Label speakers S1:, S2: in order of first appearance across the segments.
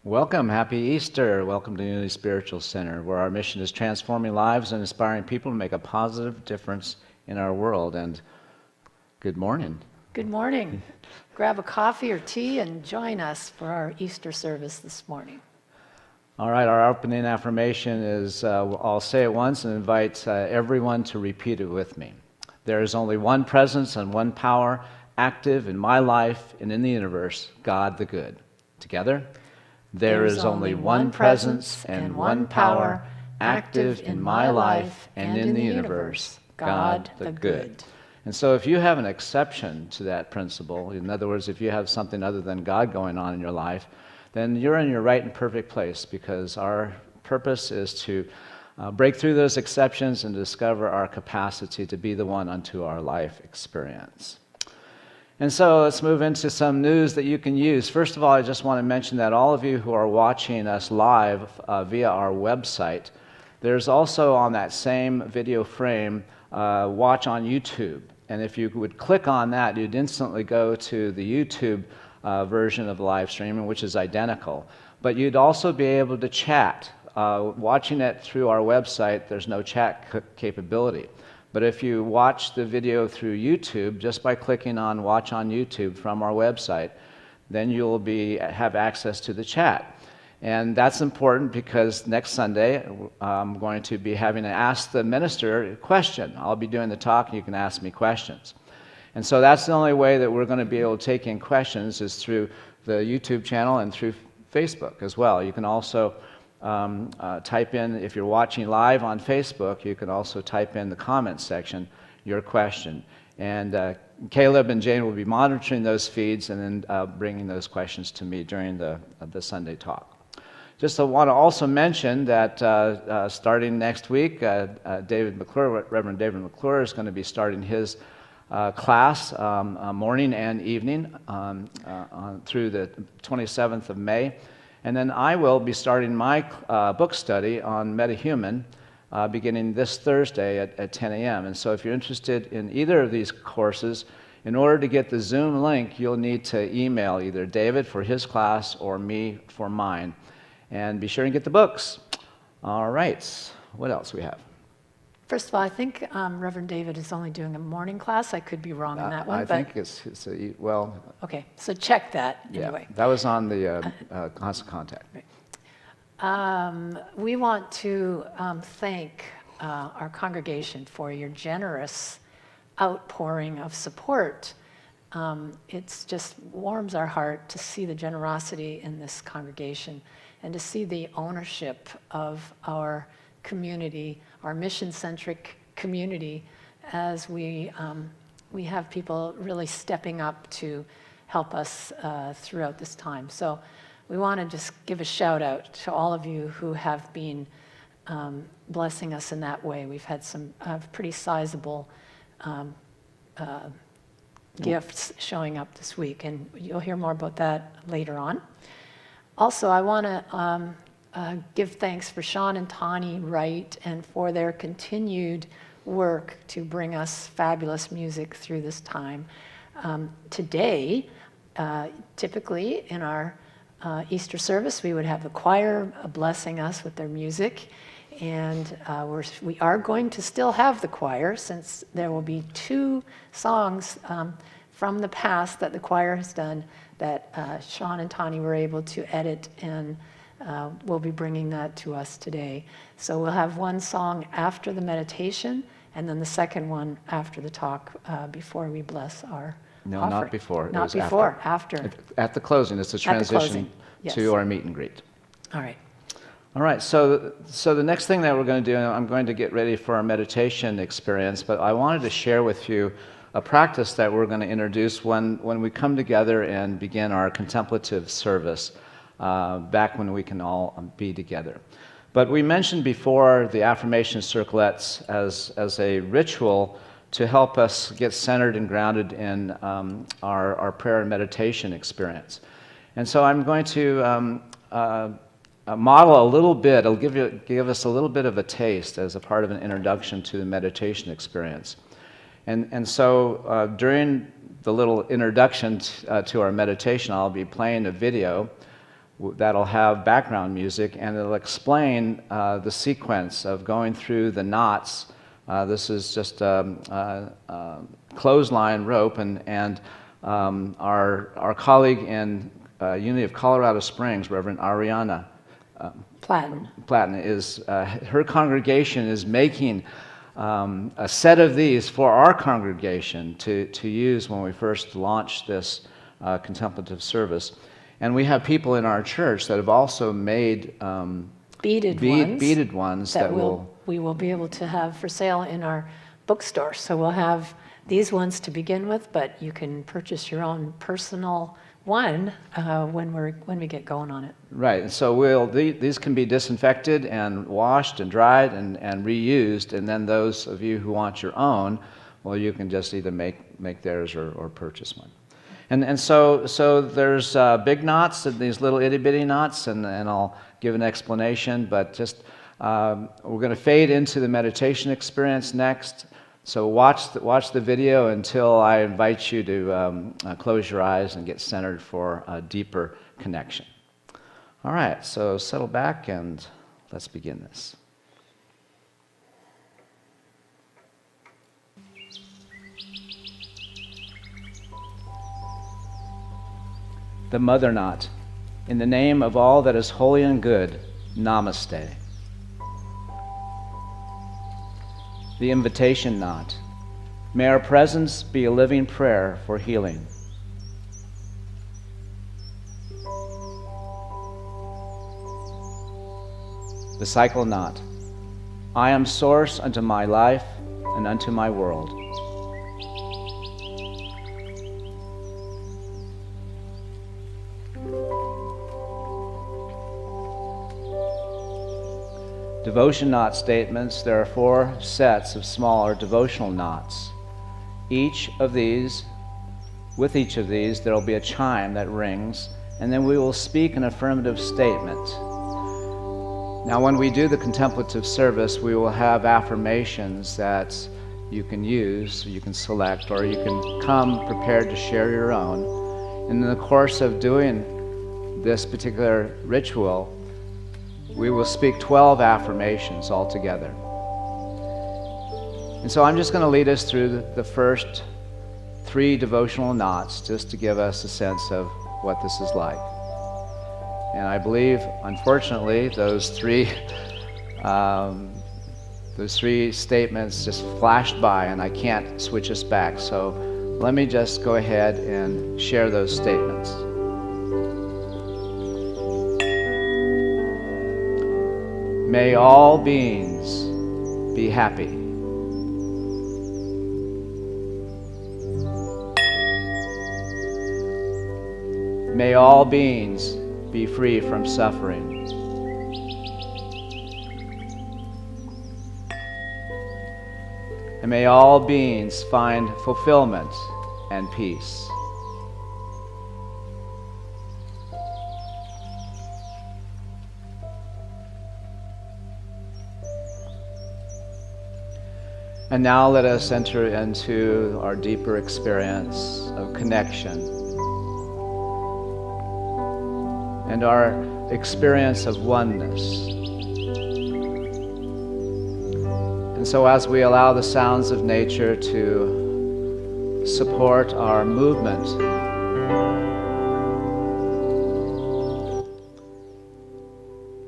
S1: Welcome, happy Easter. Welcome to Unity Spiritual Center, where our mission is transforming lives and inspiring people to make a positive difference in our world. And good morning.
S2: Good morning. Grab a coffee or tea and join us for our Easter service this morning.
S1: All right, our opening affirmation is I'll say it once and invite everyone to repeat it with me. There is only one presence and one power active in my life and in the universe, God the Good. Together? There is only one presence and one power active in my life and in the universe, God the Good. And so if you have an exception to that principle, in other words, if you have something other than God going on in your life, then you're in your right and perfect place, because our purpose is to break through those exceptions and discover our capacity to be the one unto our life experience. And so let's move into some news that you can use. First of all, I just want to mention that all of you who are watching us live via our website, there's also on that same video frame, watch on YouTube. And if you would click on that, you'd instantly go to the YouTube version of the live streaming, which is identical. But you'd also be able to chat. Watching it through our website, there's no chat capability. But if you watch the video through YouTube, just by clicking on Watch on YouTube from our website, then you'll have access to the chat. And that's important because next Sunday, I'm going to be having to ask the minister a question. I'll be doing the talk, and you can ask me questions. And so that's the only way that we're going to be able to take in questions is through the YouTube channel and through Facebook as well. You can also type in, if you're watching live on Facebook, you can also type in the comments section your question. And Caleb and Jane will be monitoring those feeds and then bringing those questions to me during the Sunday talk. Just want to also mention that starting next week, David McClure, Reverend David McClure, is going to be starting his class morning and evening through the 27th of May. And then I will be starting my book study on MetaHuman beginning this Thursday at 10 a.m. And so if you're interested in either of these courses, in order to get the Zoom link, you'll need to email either David for his class or me for mine. And be sure and get the books. All right, what else we have?
S2: First of all, I think Reverend David is only doing a morning class. I could be wrong on that one.
S1: I think it's well.
S2: Okay, so check that anyway.
S1: Yeah, that was on the Constant Contact.
S2: Right. We want to thank our congregation for your generous outpouring of support. It just warms our heart to see the generosity in this congregation and to see the ownership of our community, our mission-centric community, as we have people really stepping up to help us throughout this time. So we want to just give a shout out to all of you who have been blessing us in that way. We've had some pretty sizable gifts showing up this week, and you'll hear more about that later on. Also, I want to give thanks for Sean and Tani Wright and for their continued work to bring us fabulous music through this time. Today, typically in our Easter service, we would have the choir blessing us with their music. And we are going to still have the choir, since there will be 2 songs from the past that the choir has done that Sean and Tani were able to edit, and we'll be bringing that to us today. So we'll have one song after the meditation, and then the second one after the talk, before we bless our
S1: No,
S2: offering.
S1: not before.
S2: Not before, after.
S1: At the closing. It's a transition
S2: yes.
S1: to our meet and greet.
S2: All right.
S1: All right, so the next thing that we're going to do, I'm going to get ready for our meditation experience, but I wanted to share with you a practice that we're going to introduce when we come together and begin our contemplative service, back when we can all be together. But we mentioned before the affirmation circlets as a ritual to help us get centered and grounded in our prayer and meditation experience. And so I'm going to model a little bit. It'll give us a little bit of a taste as a part of an introduction to the meditation experience. And so during the little introduction to our meditation, I'll be playing a video that'll have background music, and it'll explain the sequence of going through the knots. This is just a clothesline rope, and our colleague in Unity of Colorado Springs, Reverend Ariana Platten, is her congregation is making a set of these for our congregation to use when we first launched this contemplative service. And we have people in our church that have also made beaded ones that
S2: we will be able to have for sale in our bookstore. So we'll have these ones to begin with, but you can purchase your own personal one when we get going on it.
S1: Right, and so these can be disinfected and washed and dried and reused, and then those of you who want your own, well, you can just either make theirs or purchase one. And so there's big knots and these little itty bitty knots, and I'll give an explanation, but just we're going to fade into the meditation experience next. So watch the video until I invite you to close your eyes and get centered for a deeper connection. All right, so settle back and let's begin this. The Mother Knot. In the name of all that is holy and good, Namaste. The Invitation Knot. May our presence be a living prayer for healing. The Cycle Knot. I am source unto my life and unto my world. Devotion knot statements. There are 4 sets of smaller devotional knots. With each of these, there will be a chime that rings, and then we will speak an affirmative statement. Now, when we do the contemplative service, we will have affirmations that you can use, you can select, or you can come prepared to share your own. And in the course of doing this particular ritual, we will speak 12 affirmations altogether. And so I'm just going to lead us through the first 3 devotional knots just to give us a sense of what this is like. And I believe, unfortunately, those three statements just flashed by and I can't switch us back. So let me just go ahead and share those statements. May all beings be happy. May all beings be free from suffering. And may all beings find fulfillment and peace. And now let us enter into our deeper experience of connection and our experience of oneness. And so as we allow the sounds of nature to support our movement,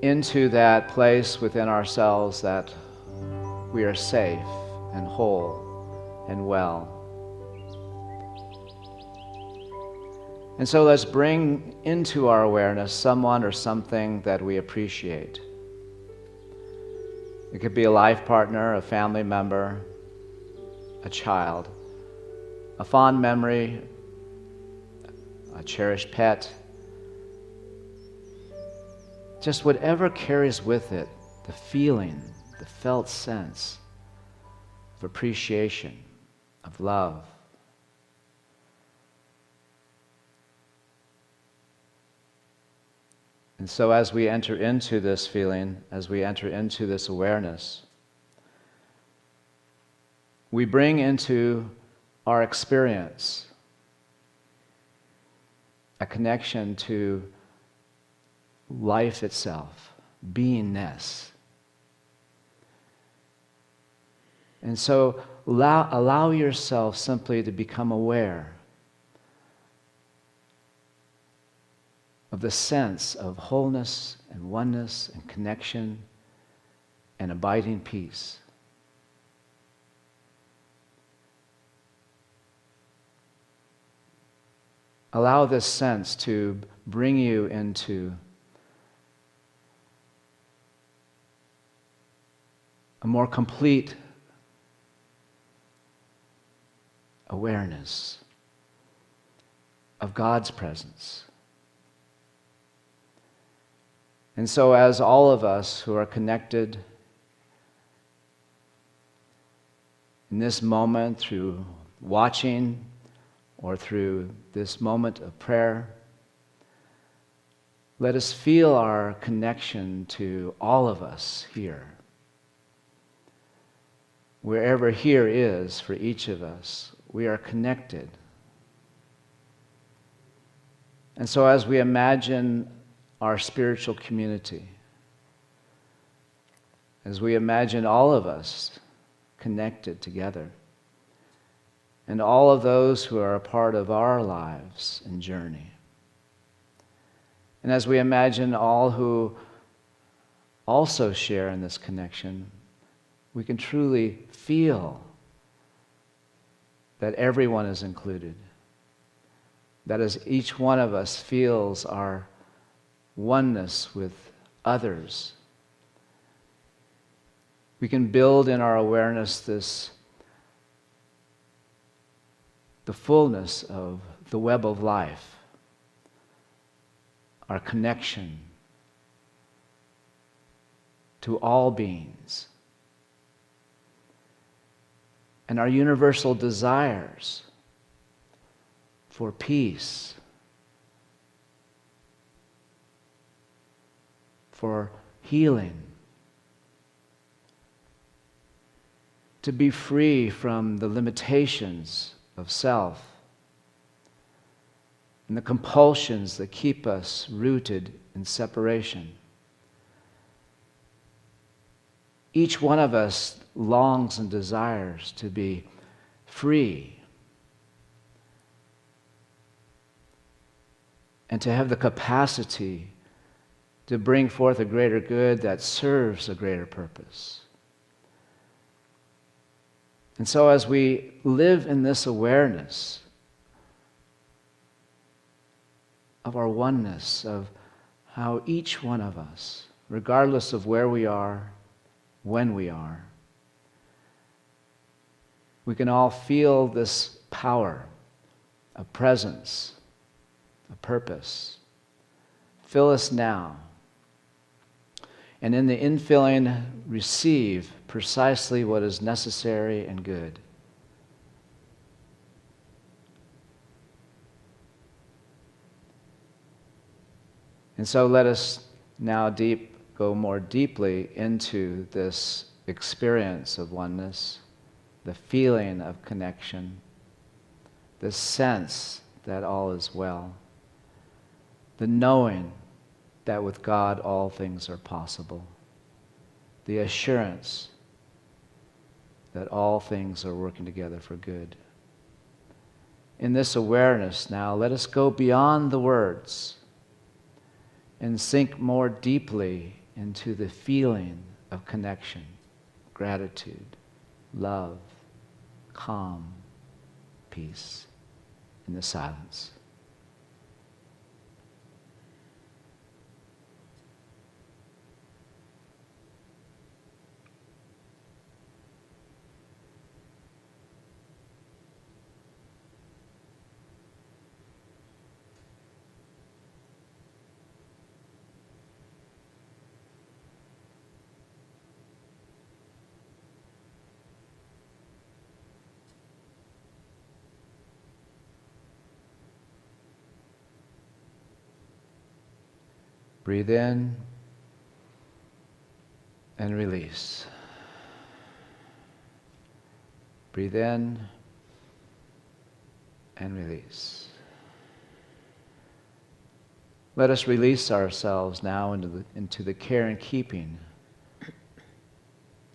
S1: into that place within ourselves that we are safe and whole and well. And so let's bring into our awareness someone or something that we appreciate. It could be a life partner, a family member, a child, a fond memory, a cherished pet, just whatever carries with it the feeling, the felt sense of appreciation, of love. And so as we enter into this feeling, as we enter into this awareness, we bring into our experience a connection to life itself, beingness. And so allow yourself simply to become aware of the sense of wholeness and oneness and connection and abiding peace. Allow this sense to bring you into a more complete awareness of God's presence. And so, as all of us who are connected in this moment through watching or through this moment of prayer, let us feel our connection to all of us here. Wherever here is for each of us, we are connected. And so as we imagine our spiritual community, as we imagine all of us connected together, and all of those who are a part of our lives and journey, and as we imagine all who also share in this connection, we can truly feel that everyone is included. That as each one of us feels our oneness with others, we can build in our awareness the fullness of the web of life, our connection to all beings, and our universal desires for peace, for healing, to be free from the limitations of self and the compulsions that keep us rooted in separation. Each one of us longs and desires to be free and to have the capacity to bring forth a greater good that serves a greater purpose. And so as we live in this awareness of our oneness, of how each one of us, regardless of where we are, when we are, we can all feel this power, a presence, a purpose. Fill us now. And in the infilling, receive precisely what is necessary and good. And so let us now go more deeply into this experience of oneness, the feeling of connection, the sense that all is well, the knowing that with God all things are possible, the assurance that all things are working together for good. In this awareness now, let us go beyond the words and sink more deeply into the feeling of connection, gratitude, love, calm, peace in the silence. Breathe in and release. Breathe in and release. Let us release ourselves now into the care and keeping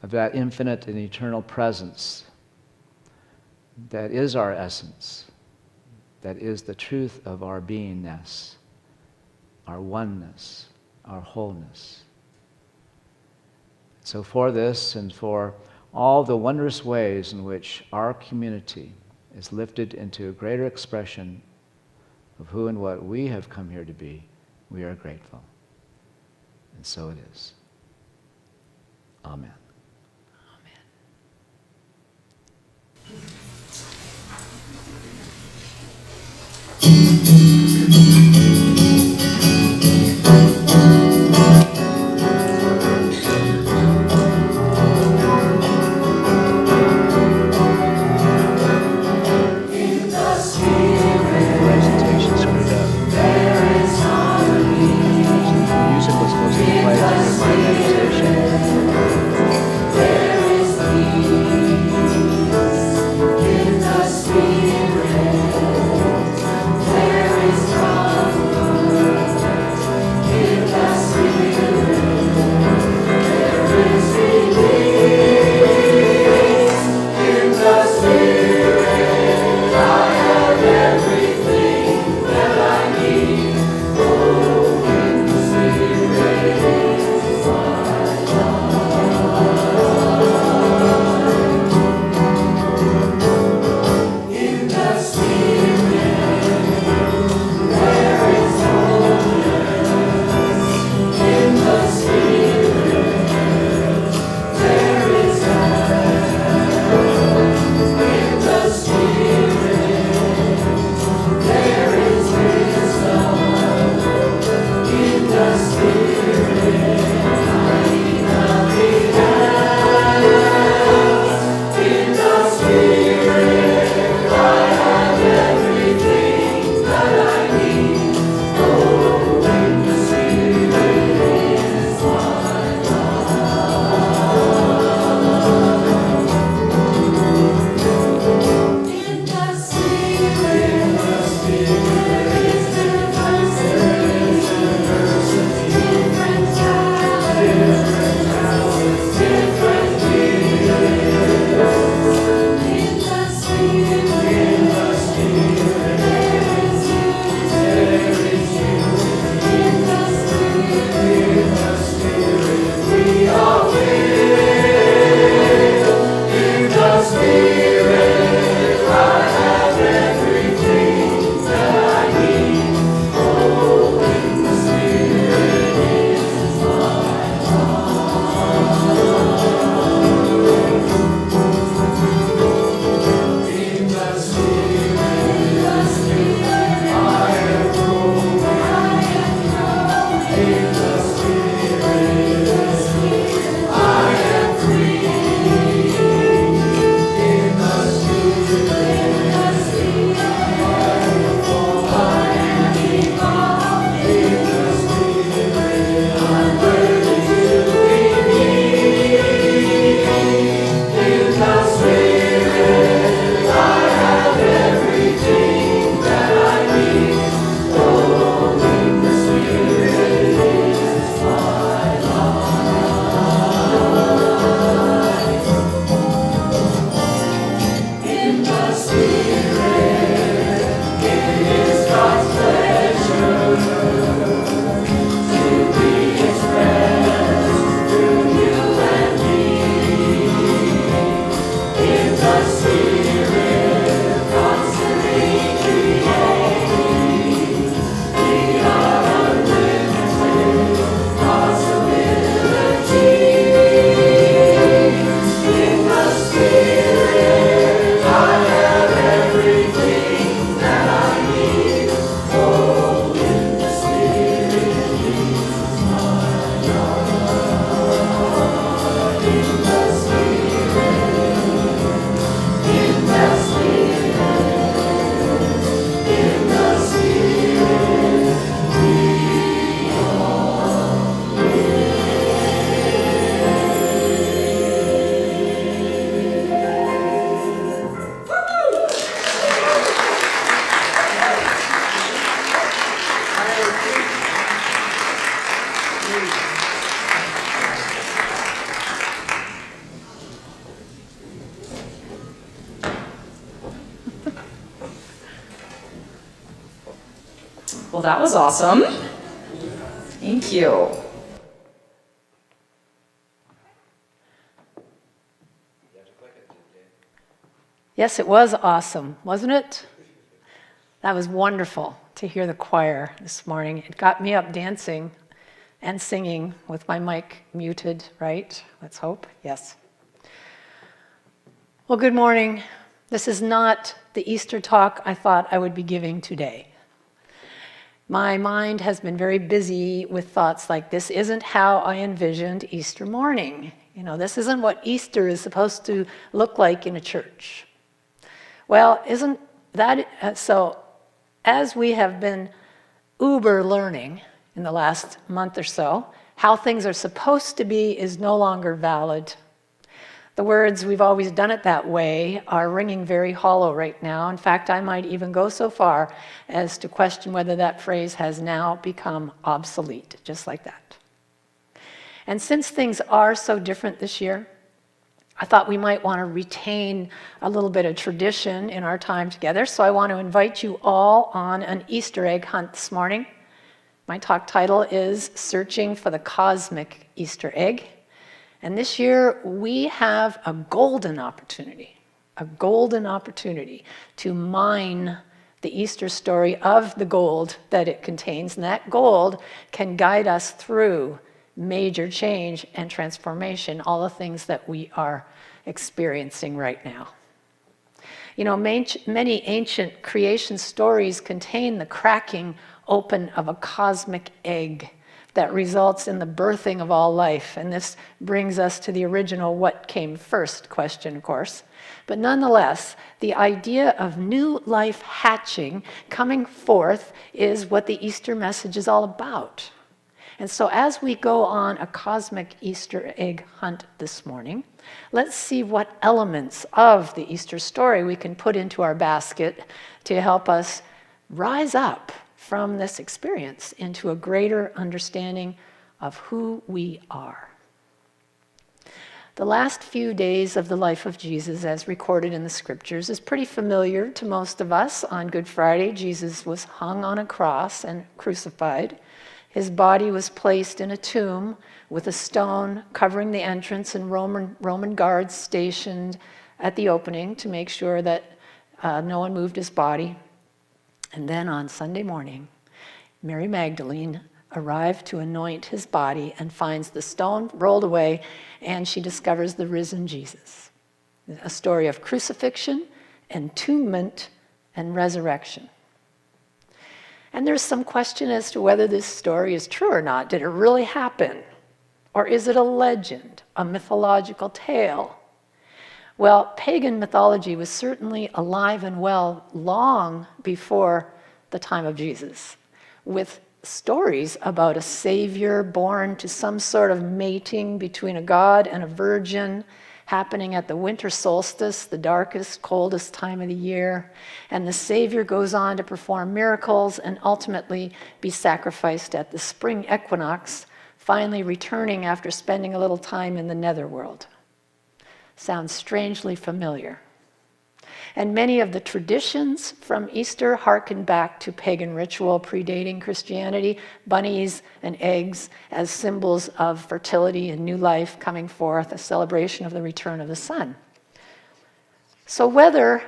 S1: of that infinite and eternal presence that is our essence, that is the truth of our beingness, our oneness, our wholeness. So for this and for all the wondrous ways in which our community is lifted into a greater expression of who and what we have come here to be, we are grateful. And so it is. Amen. Presentation screwed up. Music was supposed to play during my meditation.
S3: Well, that was awesome. Thank you.
S2: Yes, it was awesome, wasn't it? That was wonderful to hear the choir this morning. It got me up dancing and singing with my mic muted, right? Let's hope. Yes. Well, good morning. This is not the Easter talk I thought I would be giving today. My mind has been very busy with thoughts like, this isn't how I envisioned Easter morning. You know, this isn't what Easter is supposed to look like in a church. Well, isn't that so? As we have been uber learning in the last month or so, how things are supposed to be is no longer valid. The words "we've always done it that way" are ringing very hollow right now. In fact, I might even go so far as to question whether that phrase has now become obsolete, just like that. And since things are so different this year, I thought we might want to retain a little bit of tradition in our time together. So I want to invite you all on an Easter egg hunt this morning. My talk title is Searching for the Cosmic Easter Egg. And this year we have a golden opportunity to mine the Easter story of the gold that it contains. And that gold can guide us through major change and transformation, all the things that we are experiencing right now. You know, many ancient creation stories contain the cracking open of a cosmic egg that results in the birthing of all life. And this brings us to the original what came first question, of course. But nonetheless, the idea of new life hatching, coming forth, is what the Easter message is all about. And so as we go on a cosmic Easter egg hunt this morning, let's see what elements of the Easter story we can put into our basket to help us rise up from this experience into a greater understanding of who we are. The last few days of the life of Jesus, as recorded in the scriptures, is pretty familiar to most of us. On Good Friday, Jesus was hung on a cross and crucified. His body was placed in a tomb with a stone covering the entrance and Roman guards stationed at the opening to make sure that no one moved his body. And then on Sunday morning, Mary Magdalene arrived to anoint his body and finds the stone rolled away, and she discovers the risen Jesus. A story of crucifixion, entombment, and resurrection. And there's some question as to whether this story is true or not. Did it really happen? Or is it a legend, a mythological tale? Well, pagan mythology was certainly alive and well long before the time of Jesus, with stories about a savior born to some sort of mating between a god and a virgin happening at the winter solstice, the darkest, coldest time of the year. And the savior goes on to perform miracles and ultimately be sacrificed at the spring equinox, finally returning after spending a little time in the netherworld. Sounds strangely familiar. And many of the traditions from Easter harken back to pagan ritual predating Christianity, bunnies and eggs as symbols of fertility and new life coming forth, a celebration of the return of the sun. So whether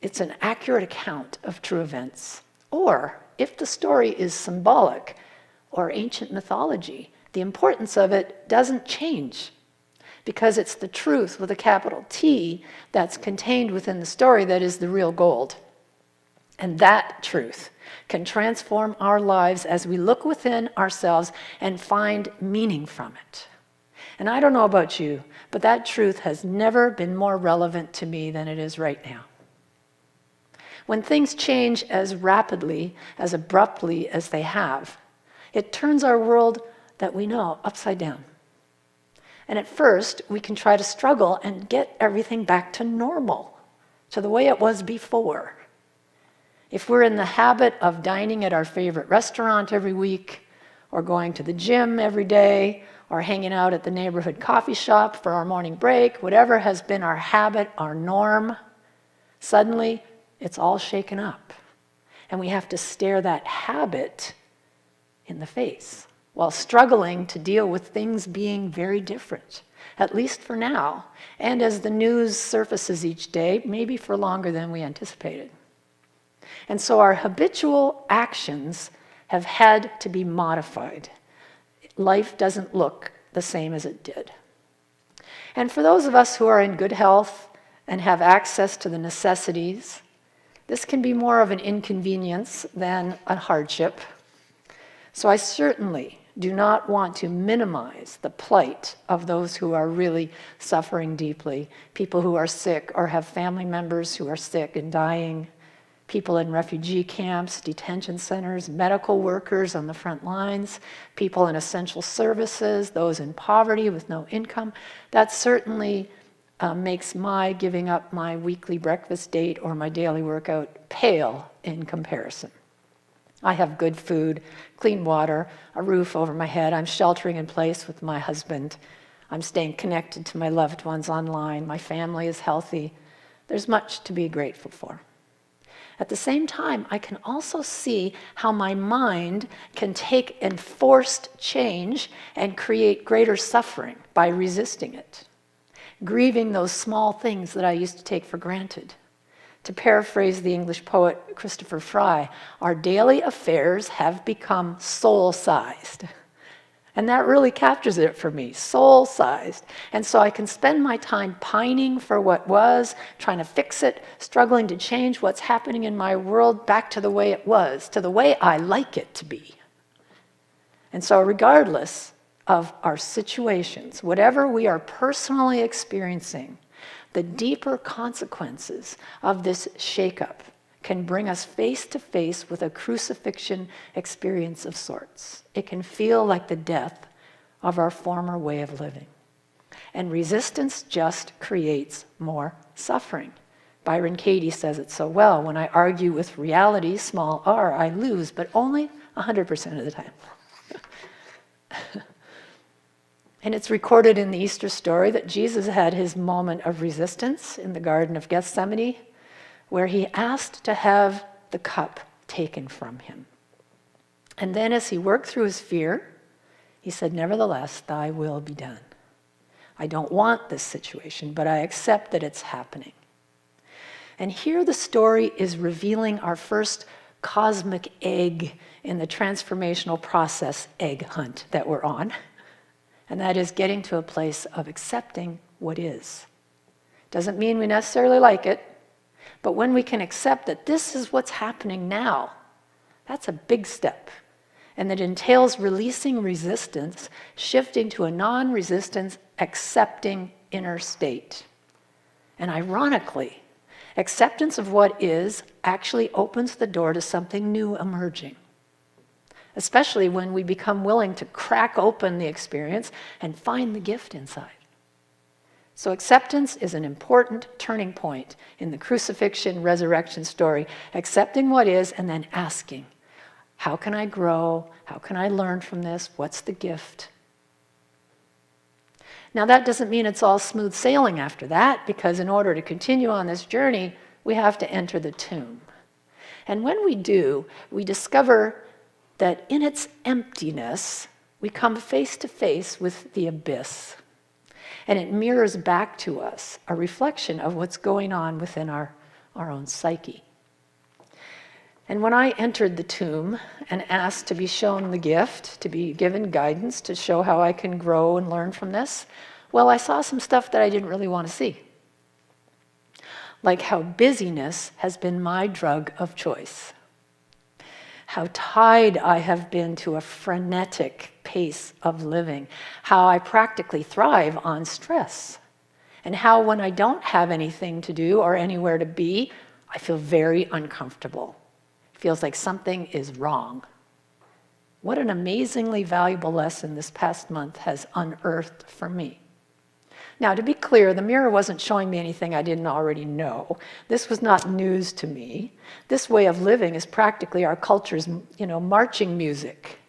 S2: it's an accurate account of true events, or if the story is symbolic or ancient mythology, the importance of it doesn't change, because it's the truth with a capital T that's contained within the story that is the real gold. And that truth can transform our lives as we look within ourselves and find meaning from it. And I don't know about you, but that truth has never been more relevant to me than it is right now. When things change as rapidly, as abruptly as they have, it turns our world that we know upside down. And at first, we can try to struggle and get everything back to normal, to the way it was before. If we're in the habit of dining at our favorite restaurant every week, or going to the gym every day, or hanging out at the neighborhood coffee shop for our morning break, whatever has been our habit, our norm, suddenly it's all shaken up. And we have to stare that habit in the face while struggling to deal with things being very different, at least for now, and as the news surfaces each day, maybe for longer than we anticipated. And so our habitual actions have had to be modified. Life doesn't look the same as it did. And for those of us who are in good health and have access to the necessities, this can be more of an inconvenience than a hardship. So I certainly do not want to minimize the plight of those who are really suffering deeply, people who are sick or have family members who are sick and dying, people in refugee camps, detention centers, medical workers on the front lines, people in essential services, those in poverty with no income. That certainly makes my giving up my weekly breakfast date or my daily workout pale in comparison. I have good food, clean water, a roof over my head. I'm sheltering in place with my husband. I'm staying connected to my loved ones online. My family is healthy. There's much to be grateful for. At the same time, I can also see how my mind can take enforced change and create greater suffering by resisting it, grieving those small things that I used to take for granted. To paraphrase the English poet Christopher Fry, our daily affairs have become soul-sized. And that really captures it for me, soul-sized. And so I can spend my time pining for what was, trying to fix it, struggling to change what's happening in my world back to the way it was, to the way I like it to be. And so regardless of our situations, whatever we are personally experiencing, the deeper consequences of this shakeup can bring us face to face with a crucifixion experience of sorts. It can feel like the death of our former way of living. And resistance just creates more suffering. Byron Katie says it so well, when I argue with reality, small r, I lose, but only 100% of the time. And it's recorded in the Easter story that Jesus had his moment of resistance in the Garden of Gethsemane, where he asked to have the cup taken from him. And then as he worked through his fear, he said, "Nevertheless, thy will be done." I don't want this situation, but I accept that it's happening. And here the story is revealing our first cosmic egg in the transformational process egg hunt that we're on. And that is getting to a place of accepting what is. Doesn't mean we necessarily like it, but when we can accept that this is what's happening now, that's a big step. And that entails releasing resistance, shifting to a non-resistance, accepting inner state. And ironically, acceptance of what is actually opens the door to something new emerging, especially when we become willing to crack open the experience and find the gift inside. So acceptance is an important turning point in the crucifixion resurrection story, accepting what is and then asking, how can I grow? How can I learn from this? What's the gift? Now that doesn't mean it's all smooth sailing after that, because in order to continue on this journey, we have to enter the tomb. And when we do, we discover that in its emptiness, we come face to face with the abyss. And it mirrors back to us a reflection of what's going on within our own psyche. And when I entered the tomb and asked to be shown the gift, to be given guidance to show how I can grow and learn from this, well, I saw some stuff that I didn't really want to see. Like how busyness has been my drug of choice. How tied I have been to a frenetic pace of living. How I practically thrive on stress. And how when I don't have anything to do or anywhere to be, I feel very uncomfortable. It feels like something is wrong. What an amazingly valuable lesson this past month has unearthed for me. Now, to be clear, the mirror wasn't showing me anything I didn't already know. This was not news to me. This way of living is practically our culture's, marching music.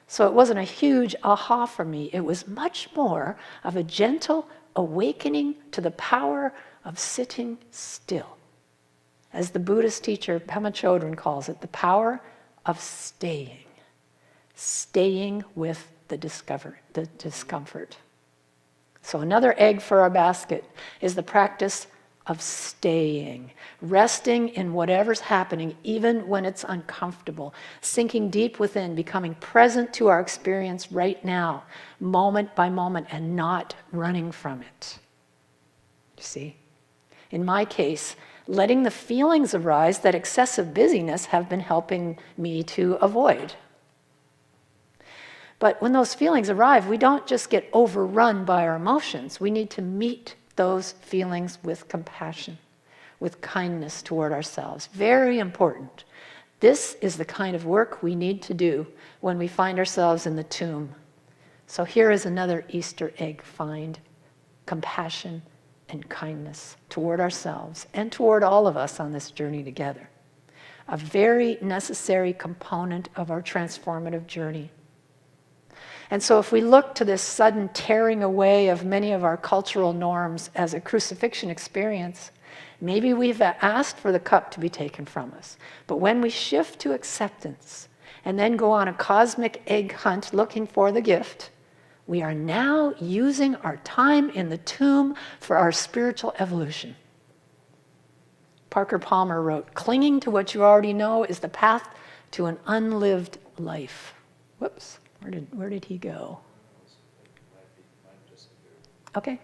S2: So it wasn't a huge aha for me. It was much more of a gentle awakening to the power of sitting still. as the Buddhist teacher Pema Chodron calls it, the power of staying with the discomfort. So another egg for our basket is the practice of staying, resting in whatever's happening, even when it's uncomfortable, sinking deep within, becoming present to our experience right now, moment by moment, and not running from it. You see? In my case, letting the feelings arise that excessive busyness have been helping me to avoid. But when those feelings arrive, we don't just get overrun by our emotions. We need to meet those feelings with compassion, with kindness toward ourselves. Very important. This is the kind of work we need to do when we find ourselves in the tomb. So here is another Easter egg find: compassion and kindness toward ourselves and toward all of us on this journey together. A very necessary component of our transformative journey. And so if we look to this sudden tearing away of many of our cultural norms as a crucifixion experience, maybe we've asked for the cup to be taken from us. But when we shift to acceptance and then go on a cosmic egg hunt looking for the gift, we are now using our time in the tomb for our spiritual evolution. Parker Palmer wrote, "Clinging to what you already know is the path to an unlived life." Whoops. Where did he go? Okay.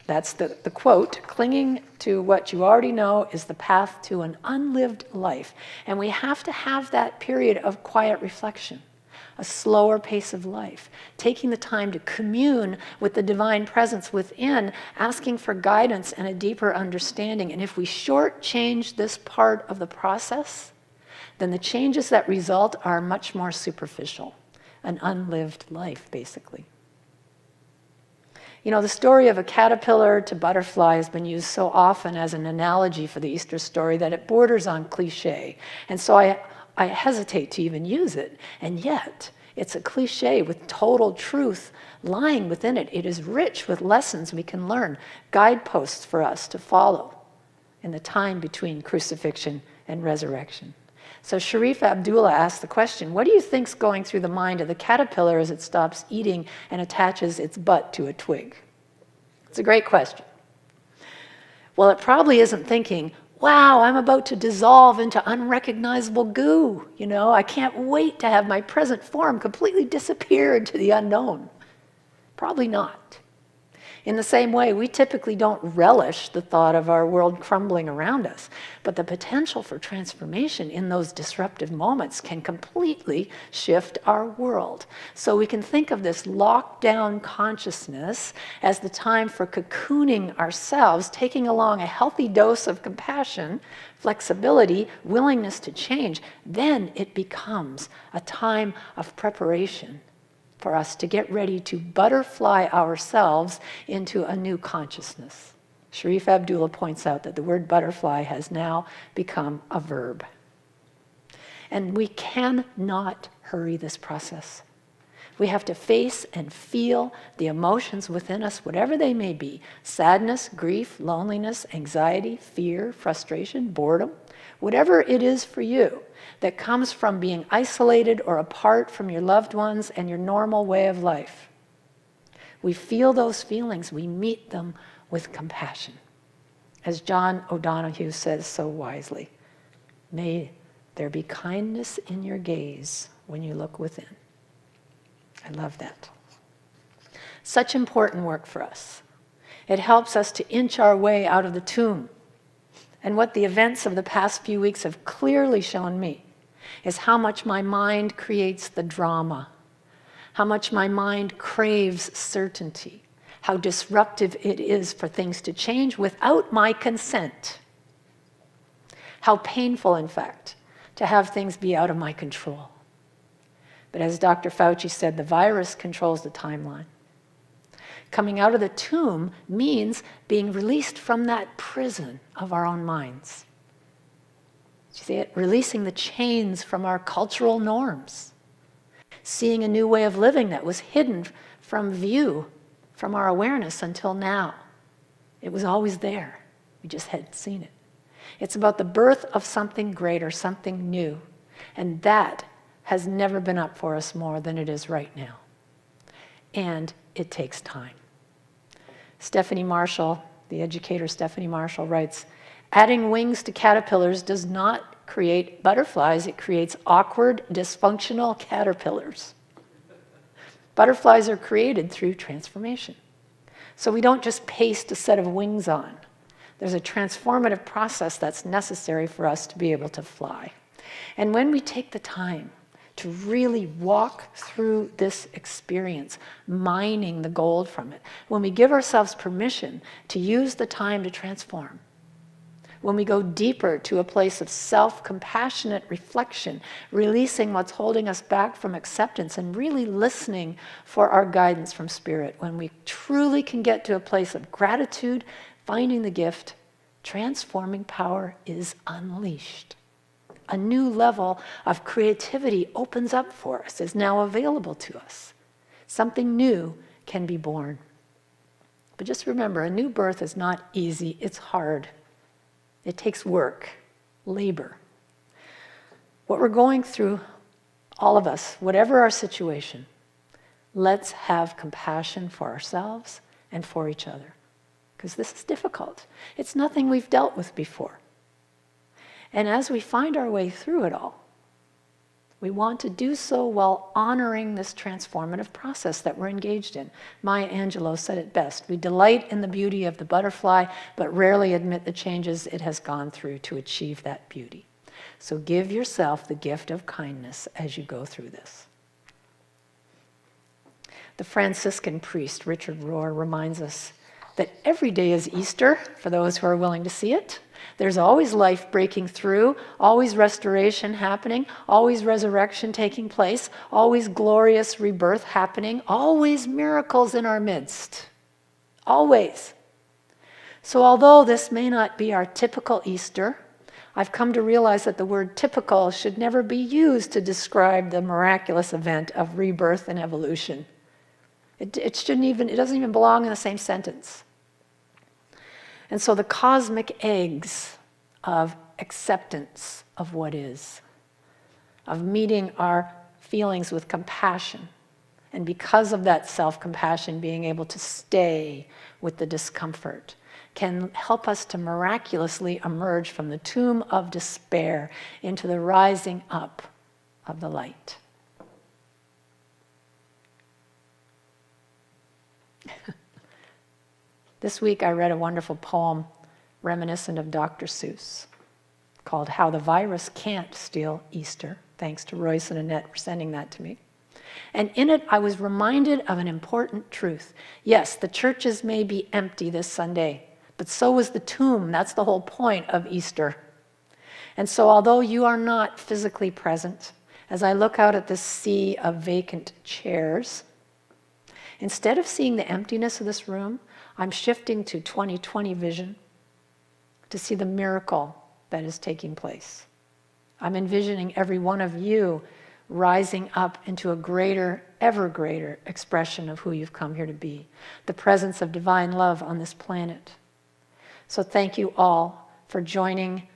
S2: That's the quote. "Clinging to what you already know is the path to an unlived life." And we have to have that period of quiet reflection, a slower pace of life, taking the time to commune with the divine presence within, asking for guidance and a deeper understanding. And if we shortchange this part of the process, then the changes that result are much more superficial, an unlived life, basically. You know, the story of a caterpillar to butterfly has been used so often as an analogy for the Easter story that it borders on cliche. And so I hesitate to even use it. And yet, it's a cliche with total truth lying within it. It is rich with lessons we can learn, guideposts for us to follow in the time between crucifixion and resurrection. So Sharif Abdullah asked the question, what do you think's going through the mind of the caterpillar as it stops eating and attaches its butt to a twig? It's a great question. Well, it probably isn't thinking, wow, I'm about to dissolve into unrecognizable goo. You know, I can't wait to have my present form completely disappear into the unknown. Probably not. In the same way, we typically don't relish the thought of our world crumbling around us, but the potential for transformation in those disruptive moments can completely shift our world. So we can think of this lockdown consciousness as the time for cocooning ourselves, taking along a healthy dose of compassion, flexibility, willingness to change. Then it becomes a time of preparation for us to get ready to butterfly ourselves into a new consciousness. Sharif Abdullah points out that the word butterfly has now become a verb. And we cannot hurry this process. We have to face and feel the emotions within us, whatever they may be: sadness, grief, loneliness, anxiety, fear, frustration, boredom, whatever it is for you that comes from being isolated or apart from your loved ones and your normal way of life. We feel those feelings, we meet them with compassion. As John O'Donohue says so wisely, may there be kindness in your gaze when you look within. I love that. Such important work for us. It helps us to inch our way out of the tomb. And what the events of the past few weeks have clearly shown me is how much my mind creates the drama, how much my mind craves certainty, how disruptive it is for things to change without my consent, how painful, in fact, to have things be out of my control. But as Dr. Fauci said, the virus controls the timeline. Coming out of the tomb means being released from that prison of our own minds. Do you see it? Releasing the chains from our cultural norms. Seeing a new way of living that was hidden from view, from our awareness until now. It was always there. We just hadn't seen it. It's about the birth of something greater, something new. And that has never been up for us more than it is right now. And it takes time. Stephanie Marshall, the educator Stephanie Marshall, writes, "Adding wings to caterpillars does not create butterflies, it creates awkward, dysfunctional caterpillars." Butterflies are created through transformation. So we don't just paste a set of wings on. There's a transformative process that's necessary for us to be able to fly. And when we take the time to really walk through this experience, mining the gold from it, when we give ourselves permission to use the time to transform, when we go deeper to a place of self-compassionate reflection, releasing what's holding us back from acceptance and really listening for our guidance from Spirit, when we truly can get to a place of gratitude, finding the gift, transforming power is unleashed. A new level of creativity opens up for us, is now available to us. Something new can be born. But just remember, a new birth is not easy, it's hard. It takes work, labor. What we're going through, all of us, whatever our situation, let's have compassion for ourselves and for each other. Because this is difficult. It's nothing we've dealt with before. And as we find our way through it all, we want to do so while honoring this transformative process that we're engaged in. Maya Angelou said it best: we delight in the beauty of the butterfly, but rarely admit the changes it has gone through to achieve that beauty. So give yourself the gift of kindness as you go through this. The Franciscan priest, Richard Rohr, reminds us that every day is Easter, for those who are willing to see it. There's always life breaking through, always restoration happening, always resurrection taking place, always glorious rebirth happening, always miracles in our midst. Always. So although this may not be our typical Easter, I've come to realize that the word typical should never be used to describe the miraculous event of rebirth and evolution. It doesn't even belong in the same sentence. And so the cosmic eggs of acceptance of what is, of meeting our feelings with compassion, and because of that self-compassion, being able to stay with the discomfort, can help us to miraculously emerge from the tomb of despair into the rising up of the light. This week I read a wonderful poem reminiscent of Dr. Seuss called How the Virus Can't Steal Easter. Thanks to Royce and Annette for sending that to me. And in it I was reminded of an important truth. Yes, the churches may be empty this Sunday, but so is the tomb. That's the whole point of Easter. And so although you are not physically present, as I look out at this sea of vacant chairs, instead of seeing the emptiness of this room, I'm shifting to 2020 vision to see the miracle that is taking place. I'm envisioning every one of you rising up into a greater, ever greater expression of who you've come here to be, the presence of divine love on this planet. So thank you all for joining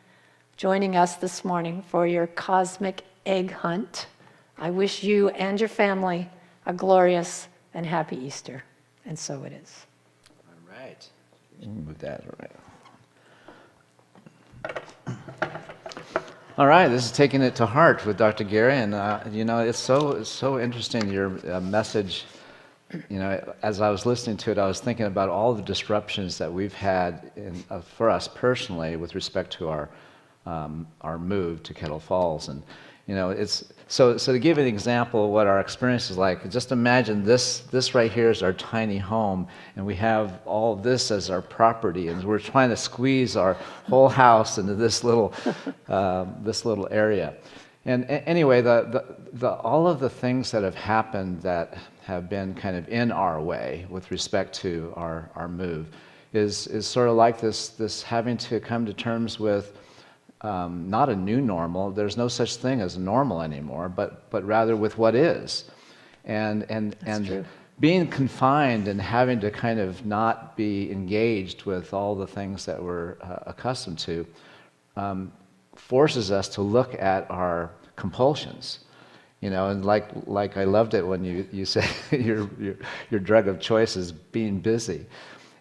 S2: us this morning for your cosmic egg hunt. I wish you and your family a glorious and happy Easter. And so it is.
S1: All right. Move that all right, this is Taking It to Heart with Dr. Gary, and it's so interesting, your message. As I was listening to it, I was thinking about all the disruptions that we've had for us personally with respect to our move to Kettle Falls, and it's so to give an example of what our experience is like. Just imagine this right here is our tiny home, and we have all this as our property, and we're trying to squeeze our whole house into this little area. And anyway, all of the things that have happened that have been kind of in our way with respect to our move is sort of like this having to come to terms with not a new normal. There's no such thing as normal anymore, but rather with what is, and
S2: true.
S1: Being confined and having to kind of not be engaged with all the things that we're accustomed to forces us to look at our compulsions. And like I loved it when you said your drug of choice is being busy.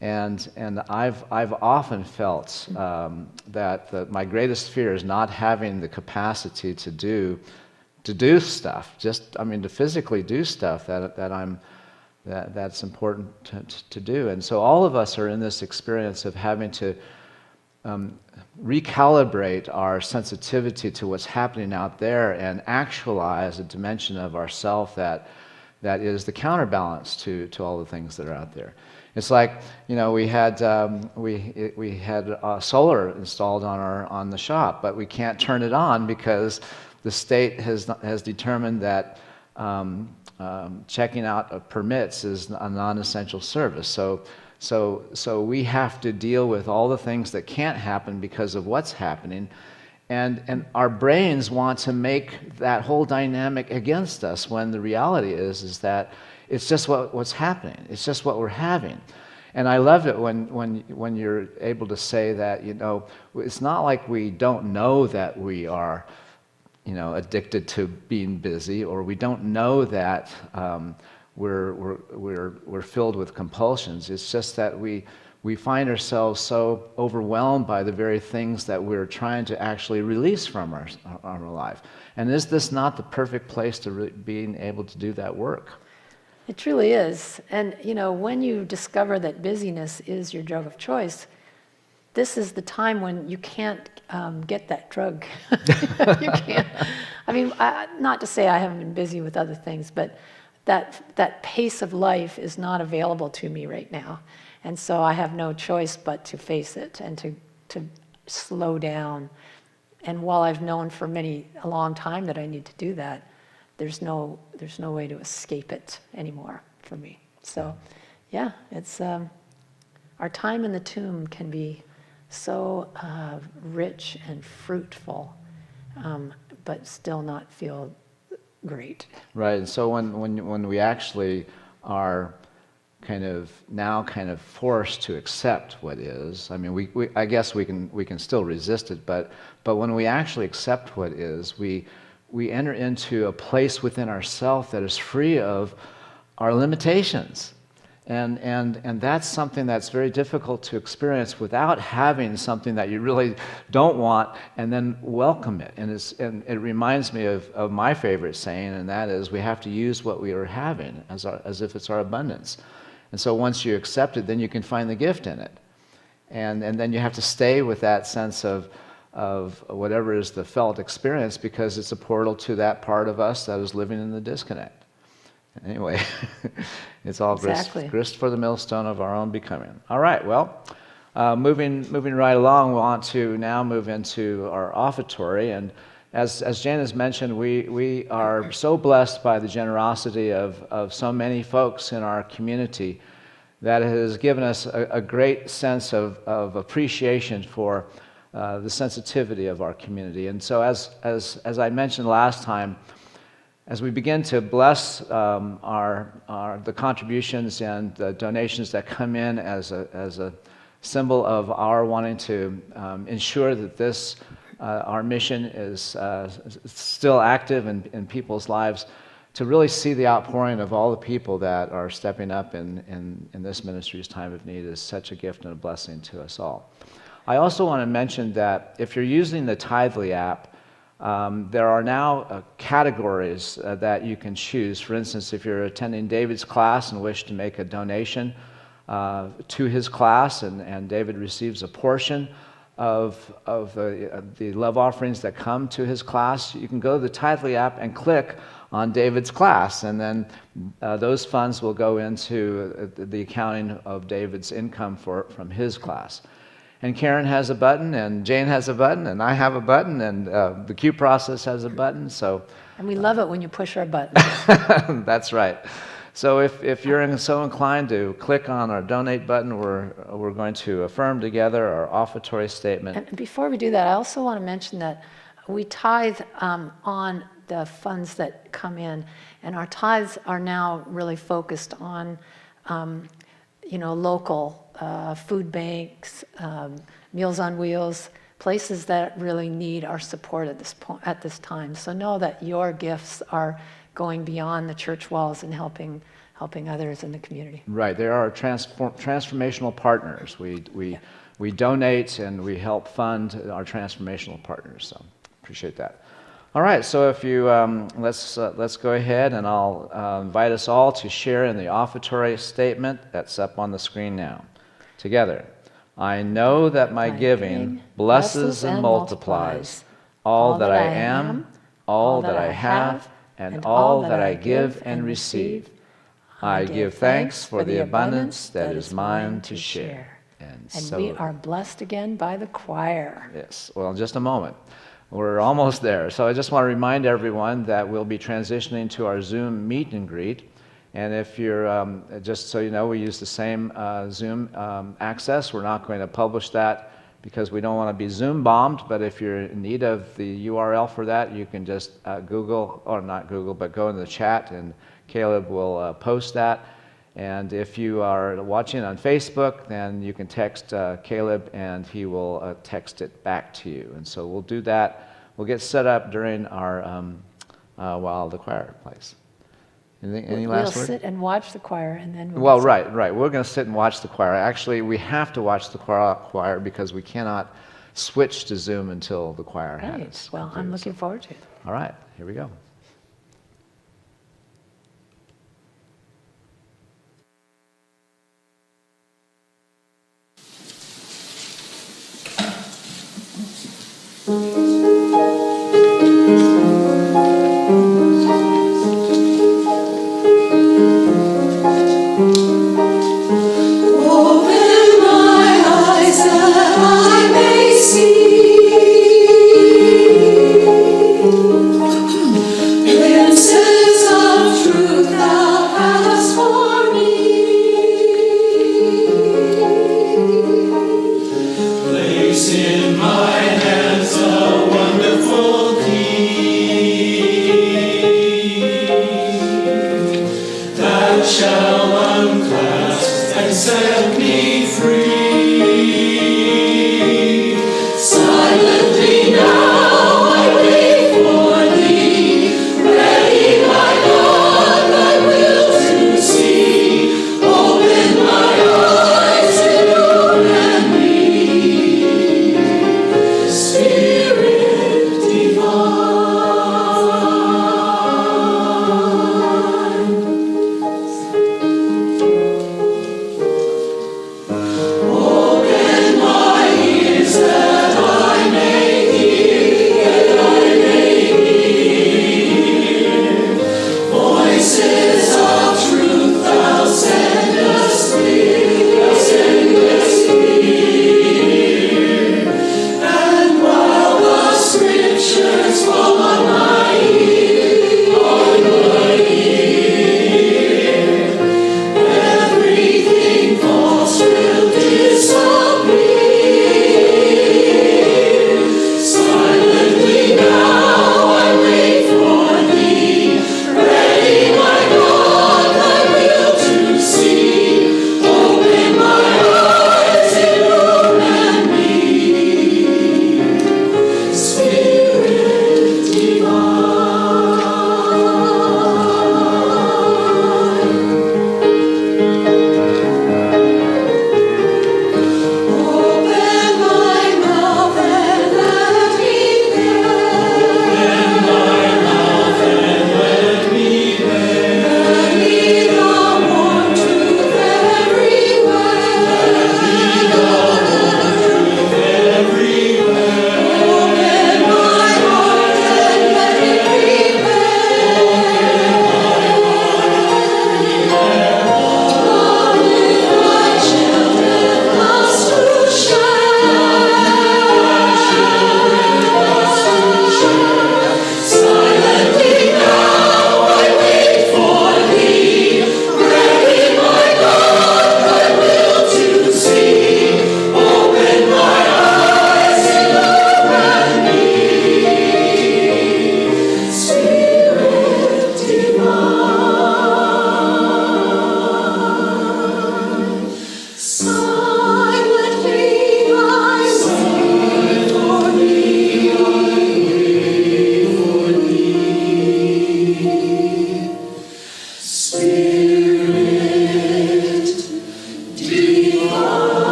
S1: And I've often felt that my greatest fear is not having the capacity to do stuff, to physically do stuff that's important to do. And so all of us are in this experience of having to recalibrate our sensitivity to what's happening out there and actualize a dimension of ourself that is the counterbalance to all the things that are out there. It's like, we had solar installed on the shop, but we can't turn it on because the state has determined that checking out of permits is a non-essential service. So we have to deal with all the things that can't happen because of what's happening, and our brains want to make that whole dynamic against us when the reality is that it's just what's happening. It's just what we're having. And I love it when you're able to say that, it's not like we don't know that we are, addicted to being busy, or we don't know that we're filled with compulsions. It's just that we find ourselves so overwhelmed by the very things that we're trying to actually release from our life. And is this not the perfect place to being able to do that work?
S2: It truly is. And, when you discover that busyness is your drug of choice, this is the time when you can't get that drug. You can't. Not to say I haven't been busy with other things, but that pace of life is not available to me right now. And so I have no choice but to face it and to slow down. And while I've known for a long time that I need to do that, there's no way to escape it anymore for me. So, yeah, it's our time in the tomb can be so rich and fruitful, but still not feel great.
S1: Right. And so when we actually are kind of forced to accept what is, I guess we can still resist it, but when we actually accept what is, we enter into a place within ourselves that is free of our limitations. And that's something that's very difficult to experience without having something that you really don't want and then welcome it. And it reminds me of my favorite saying, and that is, we have to use what we are having as if it's our abundance. And so once you accept it, then you can find the gift in it. And then you have to stay with that sense of whatever is the felt experience, because it's a portal to that part of us that is living in the disconnect. Anyway, it's all
S2: exactly.
S1: grist for the millstone of our own becoming. All right, well, moving right along, we want to now move into our offertory. And as Jane has mentioned, we are so blessed by the generosity of so many folks in our community that it has given us a great sense of appreciation for the sensitivity of our community. And so as I mentioned last time, as we begin to bless the contributions and the donations that come in as a symbol of our wanting to ensure that this our mission is still active in people's lives, to really see the outpouring of all the people that are stepping up in this ministry's time of need is such a gift and a blessing to us all. I also want to mention that if you're using the Tithely app, there are now categories that you can choose. For instance, if you're attending David's class and wish to make a donation to his class, and David receives a portion of the love offerings that come to his class, you can go to the Tithely app and click on David's class, and then those funds will go into the accounting of David's income from his class. And Karen has a button, and Jane has a button, and I have a button, and the Q process has a button. So,
S2: and we love it when you push our buttons.
S1: That's right. So if you're so inclined to click on our donate button, we're going to affirm together our offertory statement.
S2: And before we do that, I also want to mention that we tithe on the funds that come in, and our tithes are now really focused on, local food banks, Meals on Wheels, places that really need our support at this time. So know that your gifts are going beyond the church walls and helping others in the community.
S1: Right, they are our transformational partners. We donate and we help fund our transformational partners, so appreciate that. All right, so if you, let's go ahead and I'll invite us all to share in the offertory statement that's up on the screen now. Together. I know that my giving blesses and multiplies all that I am, all that I have, and all that I give and receive. I give thanks for the abundance that is mine to share.
S2: And we are blessed again by the choir.
S1: Yes, well, in just a moment. We're almost there. So I just want to remind everyone that we'll be transitioning to our Zoom meet and greet. And if you're, just so you know, we use the same Zoom access. We're not going to publish that because we don't want to be Zoom bombed, but if you're in need of the URL for that, you can just Google, or not Google, but go in the chat and Caleb will post that. And if you are watching on Facebook, then you can text Caleb and he will text it back to you. And so we'll do that. We'll get set up during our, while the choir plays. Any last
S2: We'll
S1: word?
S2: sit and watch the choir and then we'll
S1: Well, right. We're going to sit and watch the choir. Actually, we have to watch the choir because we cannot switch to Zoom until the choir
S2: Right.
S1: has.
S2: Well, I'm looking forward to it.
S1: All right, here we go.
S4: Open my eyes that I may see glimpses of truth thou hast for me. Place in my hands a wonderful key that shall unclasp and set